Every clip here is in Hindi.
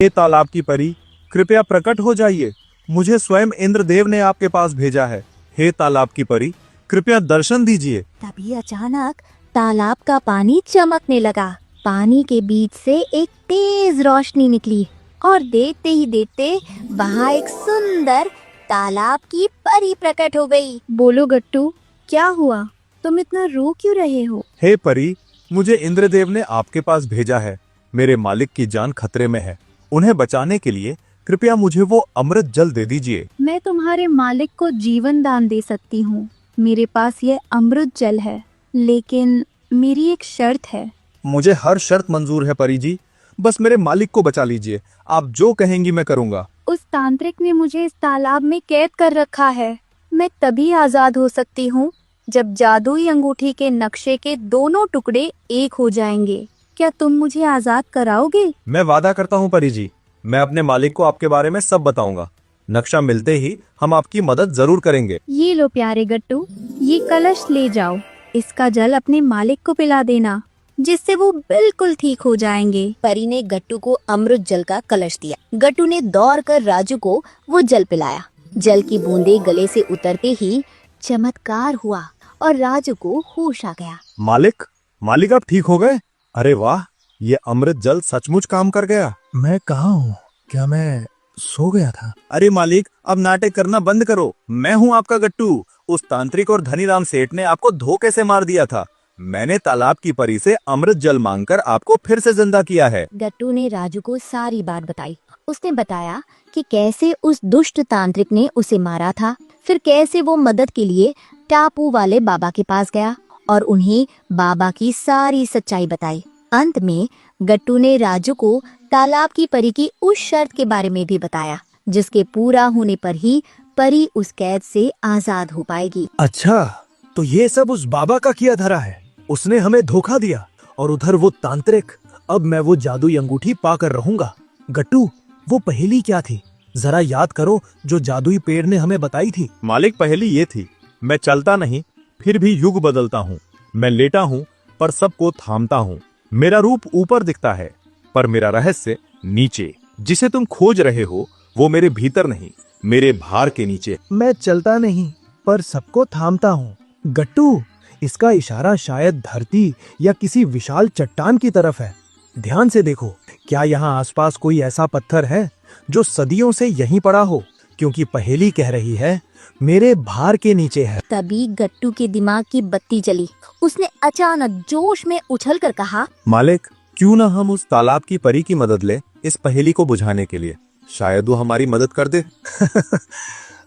हे तालाब की परी, कृपया प्रकट हो जाइए। मुझे स्वयं इंद्रदेव ने आपके पास भेजा है। हे तालाब की परी, कृपया दर्शन दीजिए। तभी अचानक तालाब का पानी चमकने लगा। पानी के बीच से एक तेज रोशनी निकली और देखते वहाँ एक सुंदर तालाब की परी प्रकट हो गई। बोलो गट्टू, क्या हुआ? तुम इतना रो क्यों रहे हो? हे परी, मुझे इंद्रदेव ने आपके पास भेजा है। मेरे मालिक की जान खतरे में है। उन्हें बचाने के लिए कृपया मुझे वो अमृत जल दे दीजिए। मैं तुम्हारे मालिक को जीवन दान दे सकती हूँ। मेरे पास यह अमृत जल है, लेकिन मेरी एक शर्त है। मुझे हर शर्त मंजूर है परी जी, बस मेरे मालिक को बचा लीजिए। आप जो कहेंगी मैं करूँगा। उस तांत्रिक ने मुझे इस तालाब में कैद कर रखा है। मैं तभी आजाद हो सकती हूँ जब जादुई अंगूठी के नक्शे के दोनों टुकड़े एक हो जाएंगे। क्या तुम मुझे आजाद कराओगे? मैं वादा करता हूँ परी जी, मैं अपने मालिक को आपके बारे में सब बताऊंगा। नक्शा मिलते ही हम आपकी मदद जरूर करेंगे। ये लो प्यारे गट्टू, ये कलश ले जाओ। इसका जल अपने मालिक को पिला देना, जिससे वो बिल्कुल ठीक हो जाएंगे। परी ने गट्टू को अमृत जल का कलश दिया। गट्टू ने दौड़कर राजू को वो जल पिलाया। जल की बूंदें गले से उतरते ही चमत्कार हुआ और राजू को होश आ गया। मालिक, मालिक आप ठीक हो गए? अरे वाह, ये अमृत जल सचमुच काम कर गया। मैं कहाँ हूँ? क्या मैं सो गया था? अरे मालिक, अब नाटक करना बंद करो। मैं हूँ आपका गट्टू। उस तांत्रिक और धनीराम सेठ ने आपको धोखे से मार दिया था। मैंने तालाब की परी से अमृत जल मांगकर आपको फिर से जिंदा किया है। गट्टू ने राजू को सारी बात बताई। उसने बताया कि कैसे उस दुष्ट तांत्रिक ने उसे मारा था, फिर कैसे वो मदद के लिए टापू वाले बाबा के पास गया और उन्हें बाबा की सारी सच्चाई बताई। अंत में गट्टू ने राजू को तालाब की परी की उस शर्त के बारे में भी बताया, जिसके पूरा होने पर ही परी उस कैद से आजाद हो पाएगी। अच्छा, तो ये सब उस बाबा का किया धरा है। उसने हमें धोखा दिया और उधर वो तांत्रिक। अब मैं वो जादुई अंगूठी पाकर रहूंगा। गट्टू, वो पहेली क्या थी? जरा याद करो, जो जादुई पेड़ ने हमें बताई थी। मालिक, पहली ये थी, मैं चलता नहीं फिर भी युग बदलता हूँ। मैं लेटा हूँ पर सबको थामता हूँ। मेरा रूप ऊपर दिखता है पर मेरा रहस्य नीचे। जिसे तुम खोज रहे हो वो मेरे भीतर नहीं, मेरे भार के नीचे। मैं चलता नहीं पर सबको थामता हूँ। गट्टू, इसका इशारा शायद धरती या किसी विशाल चट्टान की तरफ है। ध्यान से देखो, क्या यहाँ आसपास कोई ऐसा पत्थर है जो सदियों से यहीं पड़ा हो? क्योंकि पहेली कह रही है मेरे भार के नीचे है। तभी गट्टू के दिमाग की बत्ती जली। उसने अचानक जोश में उछलकर कहा, मालिक, क्यों ना हम उस तालाब की परी की मदद ले इस पहेली को बुझाने के लिए। शायद वो हमारी मदद कर दे।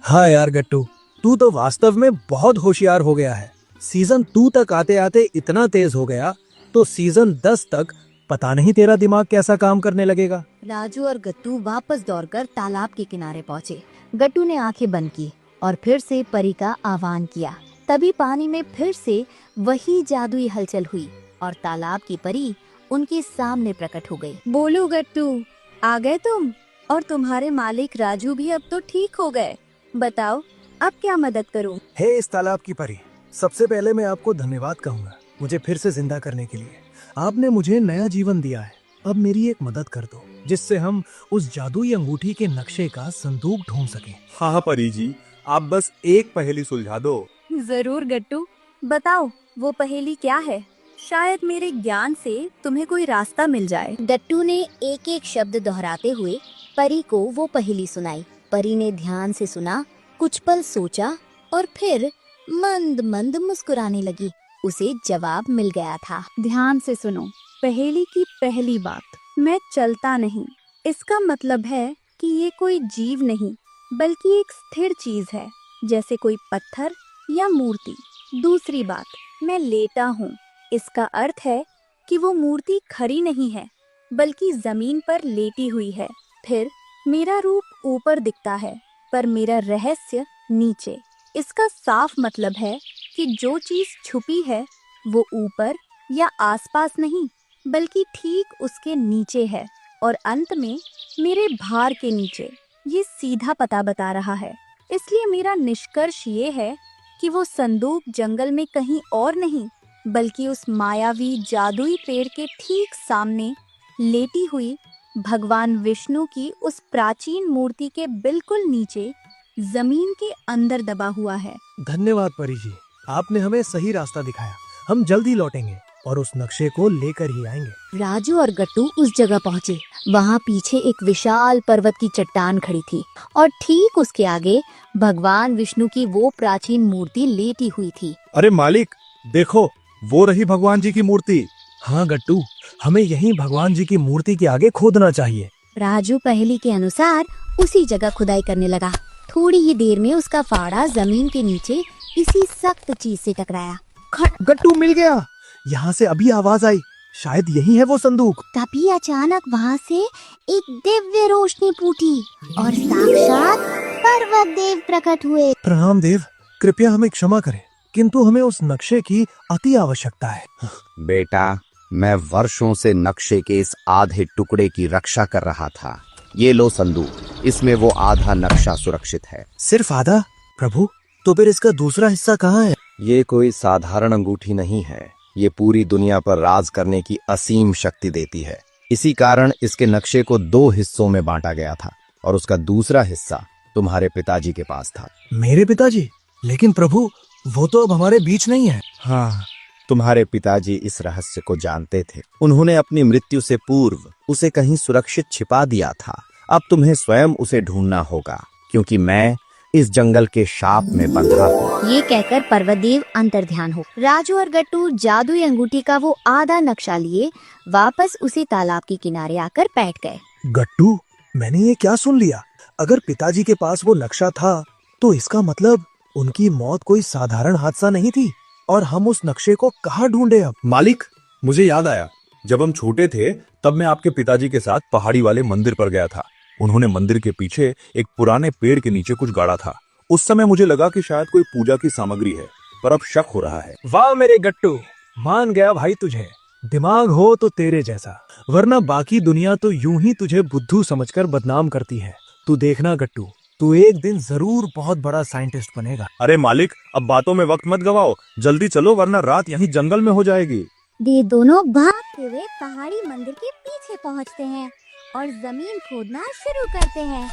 हाँ यार गट्टू, तू तो वास्तव में बहुत होशियार हो गया है। सीजन 2 तक आते आते इतना तेज हो गया, तो सीजन 10 तक पता नहीं तेरा दिमाग कैसा काम करने लगेगा। राजू और गट्टू वापस दौड़कर तालाब के किनारे पहुंचे। गट्टू ने आंखें बंद की और फिर से परी का आह्वान किया। तभी पानी में फिर से वही जादुई हलचल हुई और तालाब की परी उनके सामने प्रकट हो गई। बोलो गट्टू, आ गए तुम? और तुम्हारे मालिक राजू भी अब तो ठीक हो गए। बताओ, अब क्या मदद करूं? हे इस तालाब की परी, सबसे पहले मैं आपको धन्यवाद कहूंगा मुझे फिर से जिंदा करने के लिए। आपने मुझे नया जीवन दिया है। अब मेरी एक मदद कर दो, जिससे हम उस जादुई अंगूठी के नक्शे का संदूक ढूंढ सकें। हाँ परी जी, आप बस एक पहेली सुलझा दो। जरूर गट्टू, बताओ वो पहेली क्या है? शायद मेरे ज्ञान से तुम्हें कोई रास्ता मिल जाए। गट्टू ने एक एक शब्द दोहराते हुए परी को वो पहेली सुनाई। परी ने ध्यान से सुना, कुछ पल सोचा और फिर मंद मंद मुस्कुराने लगी। उसे जवाब मिल गया था। ध्यान से सुनो। पहेली की पहली बात, मैं चलता नहीं। इसका मतलब है कि ये कोई जीव नहीं, बल्कि एक स्थिर चीज है, जैसे कोई पत्थर या मूर्ति। दूसरी बात, मैं लेटा हूँ। इसका अर्थ है कि वो मूर्ति खड़ी नहीं है, बल्कि जमीन पर लेटी हुई है। फिर मेरा रूप ऊपर दिखता है, पर मेरा रहस्य नीचे। इसका साफ मतलब है कि जो चीज छुपी है वो ऊपर या आसपास नहीं, बल्कि ठीक उसके नीचे है और अंत में मेरे भार के नीचे। ये सीधा पता बता रहा है। इसलिए मेरा निष्कर्ष ये है कि वो संदूक जंगल में कहीं और नहीं, बल्कि उस मायावी जादुई पेड़ के ठीक सामने लेटी हुई भगवान विष्णु की उस प्राचीन मूर्ति के बिल्कुल नीचे जमीन के अंदर दबा हुआ है। धन्यवाद परी जी, आपने हमें सही रास्ता दिखाया। हम जल्दी लौटेंगे और उस नक्शे को लेकर ही आएंगे। राजू और गट्टू उस जगह पहुँचे। वहाँ पीछे एक विशाल पर्वत की चट्टान खड़ी थी और ठीक उसके आगे भगवान विष्णु की वो प्राचीन मूर्ति लेटी हुई थी। अरे मालिक, देखो, वो रही भगवान जी की मूर्ति। हाँ गट्टू, हमें यहीं भगवान जी की मूर्ति के आगे खोदना चाहिए। राजू पहेली के अनुसार उसी जगह खुदाई करने लगा। थोड़ी ही देर में उसका फाड़ा जमीन के नीचे किसी सख्त चीज से टकराया। गट्टू, मिल गया। यहाँ से अभी आवाज आई, शायद यही है वो संदूक। तभी अचानक वहाँ से एक दिव्य रोशनी फूटी और साक्षात पर्वत देव प्रकट हुए। प्रणाम देव, कृपया हमें क्षमा करें, किंतु हमें उस नक्शे की अति आवश्यकता है। बेटा, मैं वर्षों से नक्शे के इस आधे टुकड़े की रक्षा कर रहा था। ये लो संदूक, इसमें वो आधा नक्शा सुरक्षित है। सिर्फ आधा? प्रभु, तो फिर इसका दूसरा हिस्सा कहाँ है? ये कोई साधारण अंगूठी नहीं है। ये पूरी दुनिया पर राज करने की असीम शक्ति देती है। इसी कारण इसके नक्शे को 2 हिस्सों में बांटा गया था और उसका दूसरा हिस्सा तुम्हारे पिताजी के पास था। मेरे पिताजी? लेकिन प्रभु, वो तो अब हमारे बीच नहीं है। हाँ, तुम्हारे पिताजी इस रहस्य को जानते थे। उन्होंने अपनी मृत्यु से पूर्व उसे कहीं सुरक्षित छिपा दिया था। अब तुम्हें स्वयं उसे ढूंढना होगा, क्योंकि मैं इस जंगल के शाप में बंधा हूँ। ये कहकर पर्वतदेव अंतर्ध्यान हो। राजू और गट्टू जादुई अंगूठी का वो आधा नक्शा लिए वापस उसी तालाब के किनारे आकर बैठ गए। गट्टू, मैंने ये क्या सुन लिया? अगर पिताजी के पास वो नक्शा था, तो इसका मतलब उनकी मौत कोई साधारण हादसा नहीं थी और हम उस नक्शे को कहाँ ढूंढे अब? मालिक, मुझे याद आया, जब हम छोटे थे तब मैं आपके पिताजी के साथ पहाड़ी वाले मंदिर पर गया था। उन्होंने मंदिर के पीछे एक पुराने पेड़ के नीचे कुछ गाड़ा था। उस समय मुझे लगा कि शायद कोई पूजा की सामग्री है, पर अब शक हो रहा है। वाह मेरे गट्टू, मान गया भाई तुझे। दिमाग हो तो तेरे जैसा, वरना बाकी दुनिया तो यूं ही तुझे बुद्धू समझकर बदनाम करती है। तू देखना गट्टू, तू एक दिन जरूर बहुत बड़ा साइंटिस्ट बनेगा। अरे मालिक, अब बातों में वक्त मत गवाओ, जल्दी चलो वरना रात यहीं जंगल में हो जाएगी। ये दोनों भागते हुए पहाड़ी मंदिर के पीछे पहुंचते हैं और जमीन खोदना शुरू करते हैं।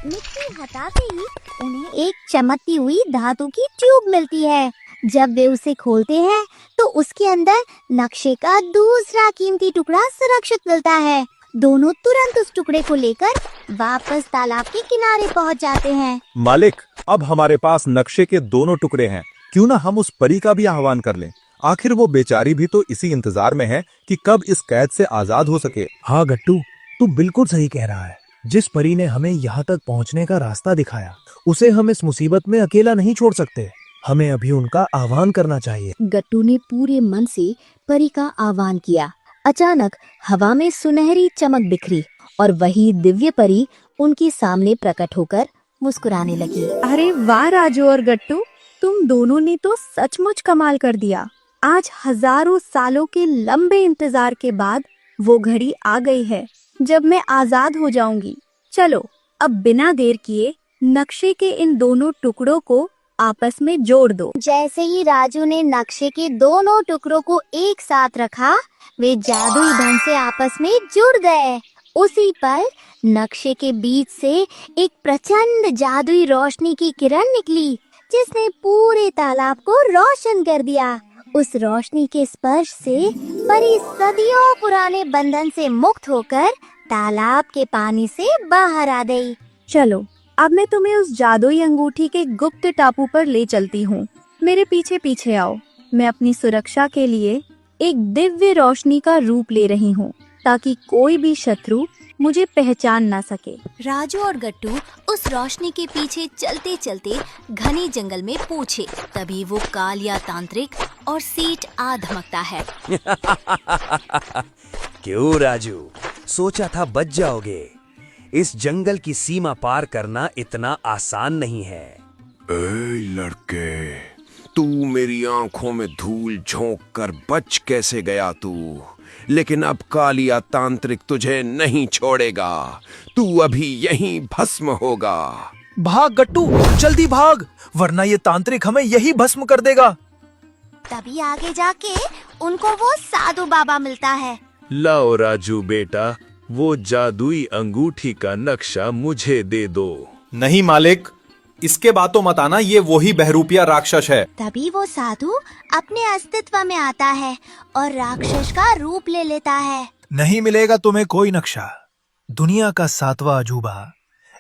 मिट्टी हटाते ही उन्हें एक चमकती हुई धातु की ट्यूब मिलती है। जब वे उसे खोलते हैं तो उसके अंदर नक्शे का दूसरा कीमती टुकड़ा सुरक्षित मिलता है। दोनों तुरंत उस टुकड़े को लेकर वापस तालाब के किनारे पहुंच जाते हैं। मालिक, अब हमारे पास नक्शे के दोनों टुकड़े हैं। क्यों ना हम उस परी का भी आह्वान कर लें। आखिर वो बेचारी भी तो इसी इंतजार में है कि कब इस कैद से आजाद हो सके। हाँ गट्टू, तू बिल्कुल सही कह रहा है। जिस परी ने हमें यहाँ तक पहुँचने का रास्ता दिखाया, उसे हम इस मुसीबत में अकेला नहीं छोड़ सकते। हमें अभी उनका आह्वान करना चाहिए। गट्टू ने पूरे मन से परी का आह्वान किया। अचानक हवा में सुनहरी चमक बिखरी और वही दिव्य परी उनके सामने प्रकट होकर मुस्कुराने लगी। अरे वाह राजू और गट्टू, तुम दोनों ने तो सचमुच कमाल कर दिया। आज हजारों सालों के लंबे इंतजार के बाद वो घड़ी आ गई है जब मैं आजाद हो जाऊंगी। चलो अब बिना देर किए नक्शे के इन दोनों टुकड़ों को आपस में जोड़ दो। जैसे ही राजू ने नक्शे के दोनों टुकड़ों को एक साथ रखा, वे जादुई ढंग से आपस में जुड़ गए। उसी पल नक्शे के बीच से एक प्रचंड जादुई रोशनी की किरण निकली, जिसने पूरे तालाब को रोशन कर दिया। उस रोशनी के स्पर्श से परी सदियों पुराने बंधन से मुक्त होकर तालाब के पानी से बाहर आ गई। चलो अब मैं तुम्हें उस जादुई अंगूठी के गुप्त टापू पर ले चलती हूँ। मेरे पीछे पीछे आओ। मैं अपनी सुरक्षा के लिए एक दिव्य रोशनी का रूप ले रही हूँ, ताकि कोई भी शत्रु मुझे पहचान ना सके। राजू और गट्टू उस रोशनी के पीछे चलते चलते घने जंगल में पहुंचे। तभी वो कालिया तांत्रिक और सीट आ धमकता है। क्यों राजू, सोचा था बच जाओगे। इस जंगल की सीमा पार करना इतना आसान नहीं है। ए लड़के, तू मेरी आंखों में धूल झोंक कर बच कैसे गया तू? लेकिन अब कालिया तांत्रिक तुझे नहीं छोड़ेगा। तू अभी यहीं भस्म होगा। भाग गट्टू, जल्दी भाग, वरना ये तांत्रिक हमें यही भस्म कर देगा। तभी आगे जाके उनको वो साधु बाबा मिलता है। लाओ राजू बेटा, वो जादुई अंगूठी का नक्शा मुझे दे दो। नहीं मालिक, इसके बातों मत आना, ये वही बहरूपिया राक्षस है। तभी वो साधु अपने अस्तित्व में आता है और राक्षस का रूप ले लेता है। नहीं मिलेगा तुम्हें कोई नक्शा। दुनिया का 7वां अजूबा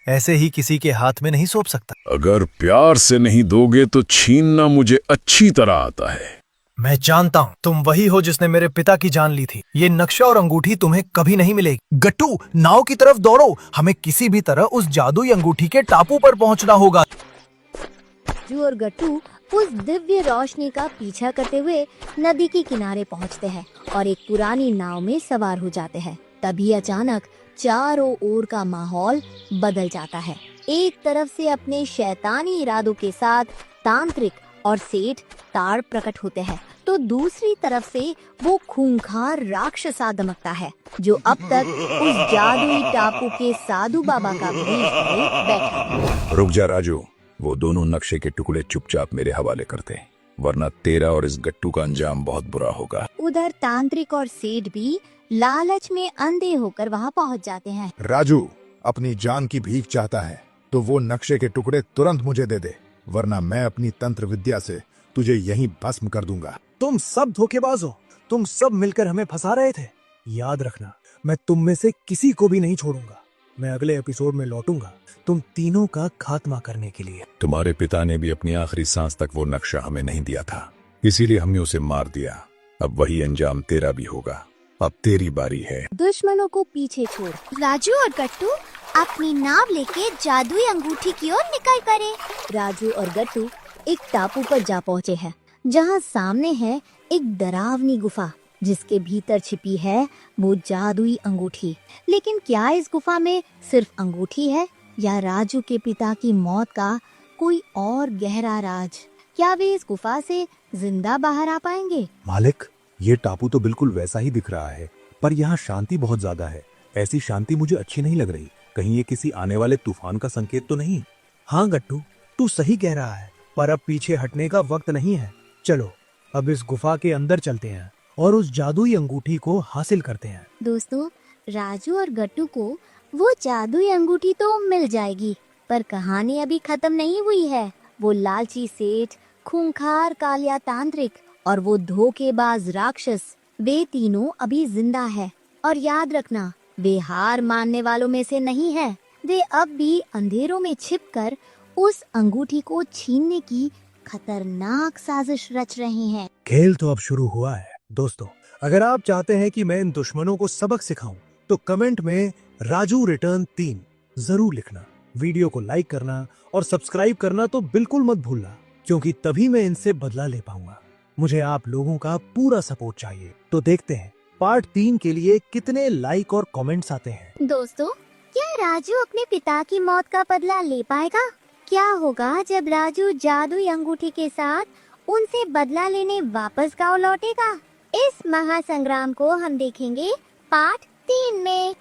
ऐसे ही किसी के हाथ में नहीं सौंप सकता। अगर प्यार से नहीं दोगे तो छीनना मुझे अच्छी तरह आता है। मैं जानता हूँ तुम वही हो जिसने मेरे पिता की जान ली थी। ये नक्शा और अंगूठी तुम्हें कभी नहीं मिलेगी। गट्टू, नाव की तरफ दौड़ो, हमें किसी भी तरह उस जादुई अंगूठी के टापू पर पहुंचना होगा। राजू और गट्टू उस दिव्य रोशनी का पीछा करते हुए नदी के किनारे पहुंचते हैं और एक पुरानी नाव में सवार हो जाते हैं। तभी अचानक चारों ओर का माहौल बदल जाता है। एक तरफ से अपने शैतानी इरादों के साथ तांत्रिक और सेठ ताड़ प्रकट होते हैं, तो दूसरी तरफ से वो खूंखार राक्षसा दमकता है जो अब तक उस जादुई टापू के साधु बाबा का वेश धरे बैठा है। रुक जा राजू, वो दोनों नक्शे के टुकड़े चुपचाप मेरे हवाले करते, वरना तेरा और इस गट्टू का अंजाम बहुत बुरा होगा। उधर तांत्रिक और सेठ भी लालच में अंधे होकर वहाँ पहुँच जाते हैं। राजू अपनी जान की भीख चाहता है तो वो नक्शे के टुकड़े तुरंत मुझे दे दे, वरना मैं अपनी तंत्र विद्या से तुझे यहीं भस्म कर दूंगा। तुम सब धोखेबाज हो, तुम सब मिलकर हमें फंसा रहे थे। याद रखना, मैं तुम में से किसी को भी नहीं छोड़ूंगा। मैं अगले एपिसोड में लौटूंगा तुम तीनों का खात्मा करने के लिए। तुम्हारे पिता ने भी अपनी आखिरी सांस तक वो नक्शा हमें नहीं दिया था, इसीलिए हमने उसे मार दिया। अब वही अंजाम तेरा भी होगा। अब तेरी बारी है। दुश्मनों को पीछे छोड़ राजू और गट्टू अपनी नाव लेके जादुई अंगूठी की ओर निकल पड़े। राजू और गट्टू एक टापू पर जा पहुँचे हैं, जहाँ सामने है एक डरावनी गुफा जिसके भीतर छिपी है वो जादुई अंगूठी। लेकिन क्या इस गुफा में सिर्फ अंगूठी है या राजू के पिता की मौत का कोई और गहरा राज? क्या वे इस गुफा से जिंदा बाहर आ पाएंगे? मालिक, ये टापू तो बिल्कुल वैसा ही दिख रहा है, पर यहाँ शांति बहुत ज्यादा है। ऐसी शांति मुझे अच्छी नहीं लग रही। कहीं ये किसी आने वाले तूफान का संकेत तो नहीं? हाँ गट्टू, तू सही कह रहा है, पर अब पीछे हटने का वक्त नहीं है। चलो अब इस गुफा के अंदर चलते हैं और उस जादुई अंगूठी को हासिल करते हैं। दोस्तों, राजू और गट्टू को वो जादुई अंगूठी तो मिल जाएगी, पर कहानी अभी खत्म नहीं हुई है। वो लालची सेठ, खूंखार कालिया तांत्रिक और वो धोखेबाज राक्षस, वे तीनों अभी जिंदा है। और याद रखना, वे हार मानने वालों में से नहीं है। वे अब भी अंधेरों में छिपकर उस अंगूठी को छीनने की खतरनाक साजिश रच रहे हैं। खेल तो अब शुरू हुआ है। दोस्तों, अगर आप चाहते हैं कि मैं इन दुश्मनों को सबक सिखाऊं, तो कमेंट में राजू रिटर्न 3 जरूर लिखना। वीडियो को लाइक करना और सब्सक्राइब करना तो बिल्कुल मत भूलना, क्योंकि तभी मैं इनसे बदला ले पाऊंगा। मुझे आप लोगों का पूरा सपोर्ट चाहिए। तो देखते हैं पार्ट 3 के लिए कितने लाइक और कमेंट्स आते हैं। दोस्तों, क्या राजू अपने पिता की मौत का बदला ले पाएगा? क्या होगा जब राजू जादुई अंगूठी के साथ उनसे बदला लेने वापस गांव लौटेगा? इस महासंग्राम को हम देखेंगे पार्ट 3 में।